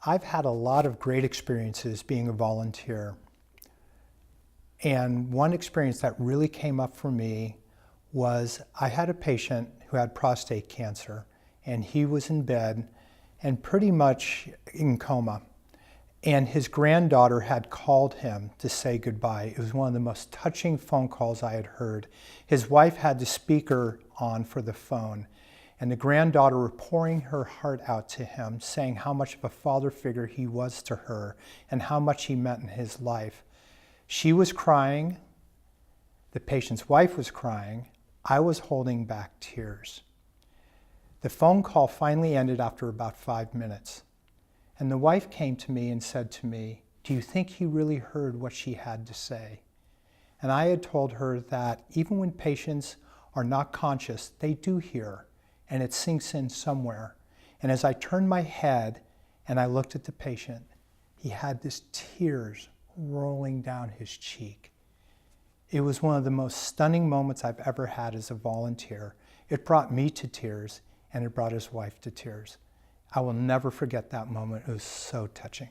I've had a lot of great experiences being a volunteer. And one experience that really came up for me was I had a patient who had prostate cancer, and he was in bed and pretty much in coma. And his granddaughter had called him to say goodbye. It was one of the most touching phone calls I had heard. His wife had the speaker on for the phone, and the granddaughter was pouring her heart out to him, saying how much of a father figure he was to her and how much he meant in his life. She was crying. The patient's wife was crying. I was holding back tears. The phone call finally ended after about 5 minutes. And the wife came to me and said to me, "Do you think he really heard what she had to say?" And I had told her that even when patients are not conscious, they do hear, and it sinks in somewhere. And as I turned my head and I looked at the patient, he had this tears rolling down his cheek. It was one of the most stunning moments I've ever had as a volunteer. It brought me to tears, and it brought his wife to tears. I will never forget that moment. It was so touching.